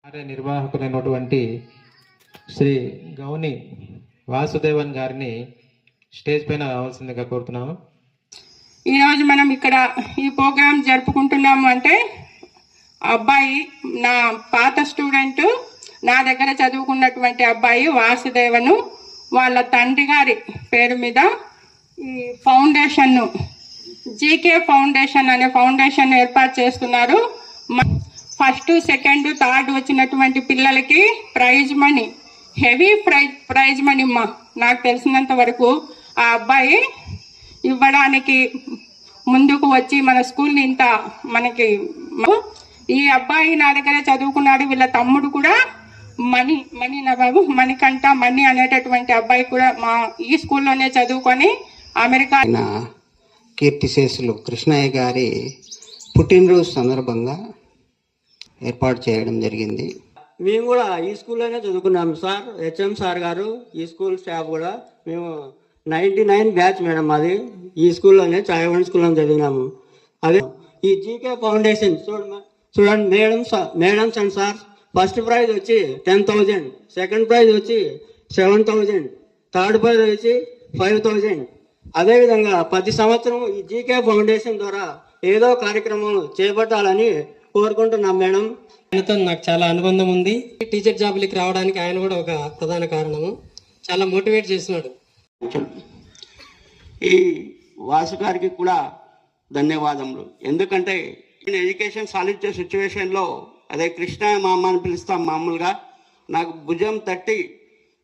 కార్యనిర్వాహకులైనటువంటి శ్రీ గౌని వాసుదేవన్ గారిని స్టేజ్ పైన రావాల్సిందిగా కోరుతున్నాము. ఈరోజు మనం ఇక్కడ ఈ ప్రోగ్రాం జరుపుకుంటున్నాము అంటే అబ్బాయి నా పాత స్టూడెంట్, నా దగ్గర చదువుకున్నటువంటి అబ్బాయి వాసుదేవను వాళ్ళ తండ్రి గారి పేరు మీద ఈ ఫౌండేషన్ను జీకే ఫౌండేషన్ అనే ఫౌండేషన్ ఏర్పాటు చేస్తున్నారు. ఫస్ట్, సెకండ్, థర్డ్ వచ్చినటువంటి పిల్లలకి prize money, heavy prize money నాకు తెలిసినంత వరకు ఆ అబ్బాయి ఇవ్వడానికి ముందుకు వచ్చి మన స్కూల్ని ఇంత మనకి ఈ అబ్బాయి నా దగ్గర చదువుకున్నాడు. వీళ్ళ తమ్ముడు కూడా మణి నా బాబు మణికంఠ మణి అనేటటువంటి అబ్బాయి కూడా మా ఈ స్కూల్లోనే చదువుకొని అమెరికా. కీర్తిశేషులు కృష్ణయ్య గారి పుట్టినరోజు సందర్భంగా ఏర్పాటు చేయడం జరిగింది. మేము కూడా ఈ స్కూల్లోనే చదువుకున్నాము సార్. హెచ్ఎం సార్ గారు, ఈ స్కూల్ స్టాఫ్ కూడా మేము 99 బ్యాచ్ మేడం. అది ఈ స్కూల్లోనే చాయవాణి స్కూల్లో చదివినాము. అదే ఈ జీకే ఫౌండేషన్ చూడండి madams and sir. First prize వచ్చి 10,000, సెకండ్ ప్రైజ్ వచ్చి 7,000, థర్డ్ ప్రైజ్ వచ్చి 5,000. అదేవిధంగా ప్రతి సంవత్సరం ఈ జీకే ఫౌండేషన్ ద్వారా ఏదో కార్యక్రమం చేపట్టాలని కోరుకుంటున్నాం మేడం. ఆయనతో నాకు చాలా అనుబంధం ఉంది. టీచర్ జాబులకి రావడానికి ఆయన కూడా ఒక ప్రధాన కారణము. చాలా మోటివేట్ చేస్తున్నాడు. ఈ వాసు గారికి కూడా ధన్యవాదములు. ఎందుకంటే నేను ఎడ్యుకేషన్ సాధించే సిచ్యువేషన్లో అదే కృష్ణ మామ అని పిలుస్తాం మామూలుగా, నాకు భుజం తట్టి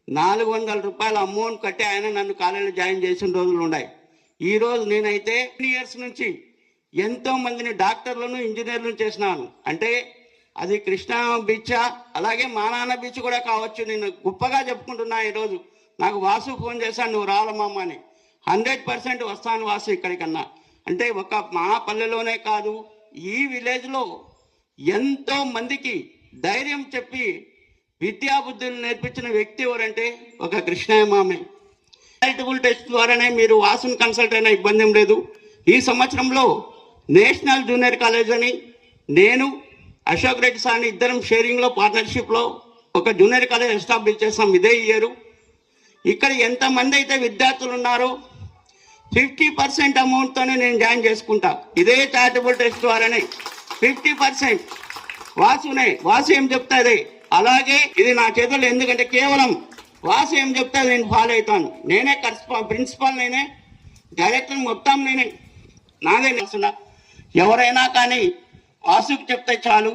400 రూపాయల అమౌంట్ కట్టి ఆయన నన్ను కాలేజీలో జాయిన్ చేసిన రోజులు ఉన్నాయి. ఈరోజు నేనైతే 10 ఇయర్స్ నుంచి ఎంతో మందిని డాక్టర్లను ఇంజనీర్లను చేసినాను. అంటే అది కృష్ణా బీచ్, అలాగే మా నాన్న బీచ్ కూడా కావచ్చు. నేను గొప్పగా చెప్పుకుంటున్నా. ఈరోజు నాకు వాసు ఫోన్ చేశాను, నువ్వు రావాలమ్మా అని. 100% వస్తాను వాసు ఇక్కడికన్నా. అంటే ఒక మా పల్లెలోనే కాదు, ఈ విలేజ్లో ఎంతో మందికి ధైర్యం చెప్పి విద్యాబుద్ధులు నేర్పించిన వ్యక్తి ఎవరంటే ఒక కృష్ణయ్య మామే. చారిటబుల్ టెస్ట్ ద్వారానే మీరు వాసుని కన్సల్ట్ అయినా ఇబ్బంది ఏం లేదు. ఈ సంవత్సరంలో నేషనల్ జూనియర్ కాలేజ్ అని నేను అశోక్ రెడ్డి సార్ని ఇద్దరం షేరింగ్లో పార్ట్నర్షిప్లో ఒక జూనియర్ కాలేజ్ ఎస్టాబ్లిష్ చేస్తాం ఇదే ఇయర్. ఇక్కడ ఎంతమంది అయితే విద్యార్థులు ఉన్నారో 50% అమౌంట్తోనే నేను జాయిన్ చేసుకుంటా. ఇదే చారిటబుల్ టెస్ట్ ద్వారానే 50% వాసు ఏం చెప్తాది అలాగే ఇది నా చేతుల్లో. ఎందుకంటే కేవలం వాసు ఏం చెప్తే నేను ఫాలో అవుతాను. నేనే ప్రిన్సిపాల్, నేనే డైరెక్టర్, మొత్తం నేనే, నాదే. ఎవరైనా కానీ వాసుకు చెప్తే చాలు.